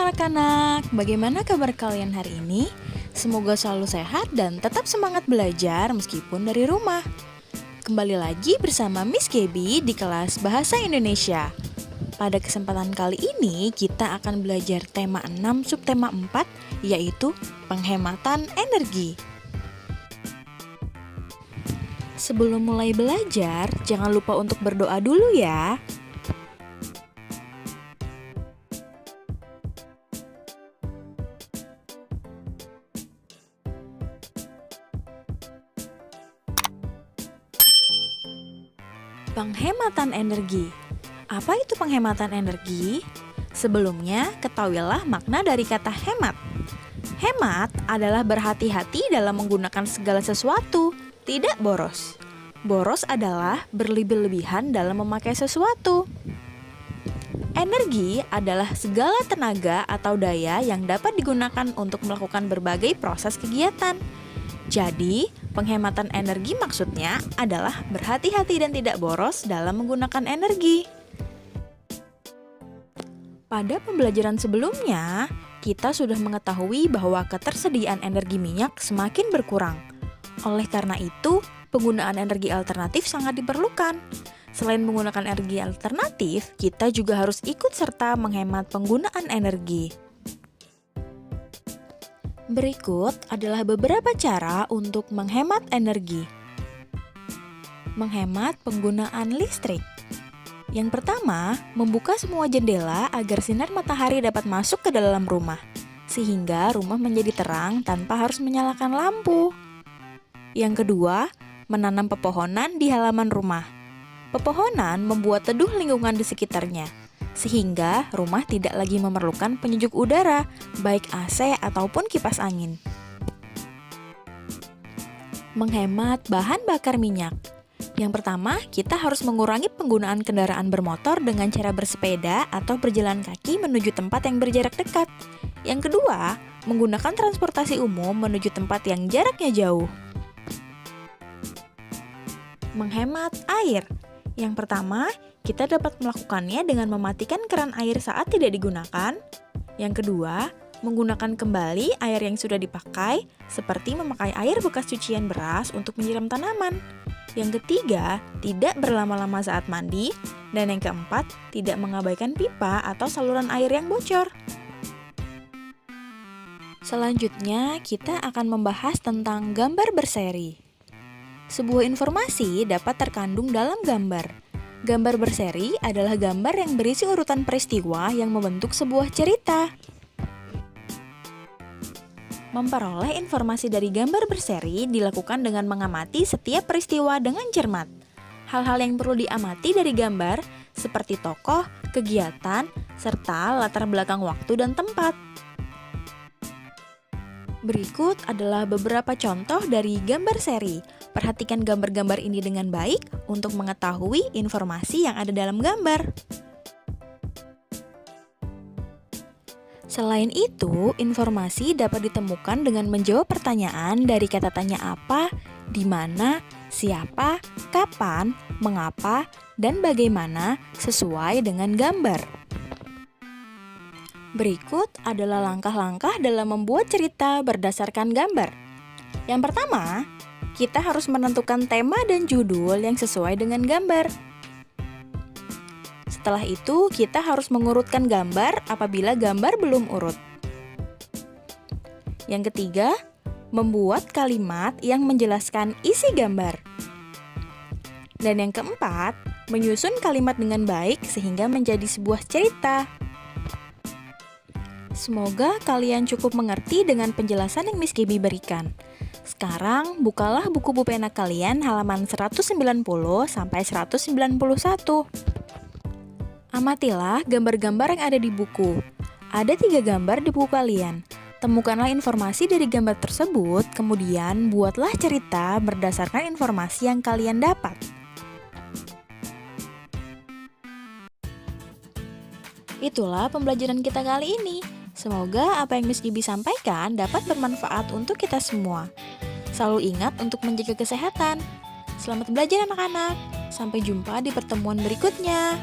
anak-anak, bagaimana kabar kalian hari ini? Semoga selalu sehat dan tetap semangat belajar meskipun dari rumah. Kembali lagi bersama Miss Gaby di kelas Bahasa Indonesia. Pada kesempatan kali ini kita akan belajar tema 6 subtema 4, yaitu penghematan energi. Sebelum mulai belajar, jangan lupa untuk berdoa dulu ya. Penghematan energi. Apa itu penghematan energi? Sebelumnya, ketahuilah makna dari kata hemat. Hemat adalah berhati-hati dalam menggunakan segala sesuatu, tidak boros. Boros adalah berlebih-lebihan dalam memakai sesuatu. Energi adalah segala tenaga atau daya yang dapat digunakan untuk melakukan berbagai proses kegiatan. Jadi, penghematan energi maksudnya adalah berhati-hati dan tidak boros dalam menggunakan energi. Pada pembelajaran sebelumnya, kita sudah mengetahui bahwa ketersediaan energi minyak semakin berkurang. Oleh karena itu, penggunaan energi alternatif sangat diperlukan. Selain menggunakan energi alternatif, kita juga harus ikut serta menghemat penggunaan energi. Berikut adalah beberapa cara untuk menghemat energi. Menghemat penggunaan listrik. Yang pertama, membuka semua jendela agar sinar matahari dapat masuk ke dalam rumah, sehingga rumah menjadi terang tanpa harus menyalakan lampu. Yang kedua, menanam pepohonan di halaman rumah. Pepohonan membuat teduh lingkungan di sekitarnya, sehingga rumah tidak lagi memerlukan penyejuk udara, baik AC ataupun kipas angin. Menghemat bahan bakar minyak. Yang pertama, kita harus mengurangi penggunaan kendaraan bermotor dengan cara bersepeda atau berjalan kaki menuju tempat yang berjarak dekat. Yang kedua, menggunakan transportasi umum menuju tempat yang jaraknya jauh. Menghemat air. Yang pertama, kita dapat melakukannya dengan mematikan keran air saat tidak digunakan. Yang kedua, menggunakan kembali air yang sudah dipakai, seperti memakai air bekas cucian beras untuk menyiram tanaman. Yang ketiga, tidak berlama-lama saat mandi. Dan yang keempat, tidak mengabaikan pipa atau saluran air yang bocor. Selanjutnya, kita akan membahas tentang gambar berseri. Sebuah informasi dapat terkandung dalam gambar. Gambar berseri adalah gambar yang berisi urutan peristiwa yang membentuk sebuah cerita. Memperoleh informasi dari gambar berseri dilakukan dengan mengamati setiap peristiwa dengan cermat. Hal-hal yang perlu diamati dari gambar seperti tokoh, kegiatan, serta latar belakang waktu dan tempat. Berikut adalah beberapa contoh dari gambar seri. Perhatikan gambar-gambar ini dengan baik untuk mengetahui informasi yang ada dalam gambar. Selain itu, informasi dapat ditemukan dengan menjawab pertanyaan dari kata tanya apa, di mana, siapa, kapan, mengapa, dan bagaimana sesuai dengan gambar. Berikut adalah langkah-langkah dalam membuat cerita berdasarkan gambar. Yang pertama, kita harus menentukan tema dan judul yang sesuai dengan gambar. Setelah itu, kita harus mengurutkan gambar apabila gambar belum urut. Yang ketiga, membuat kalimat yang menjelaskan isi gambar. Dan yang keempat, menyusun kalimat dengan baik sehingga menjadi sebuah cerita. Semoga kalian cukup mengerti dengan penjelasan yang Miss Gaby berikan. Sekarang, bukalah buku pena kalian halaman 190 sampai 191. Amatilah gambar-gambar yang ada di buku. Ada 3 gambar di buku kalian. Temukanlah informasi dari gambar tersebut, kemudian buatlah cerita berdasarkan informasi yang kalian dapat. Itulah pembelajaran kita kali ini. Semoga apa yang Miss Gaby sampaikan dapat bermanfaat untuk kita semua. Selalu ingat untuk menjaga kesehatan. Selamat belajar anak-anak. Sampai jumpa di pertemuan berikutnya.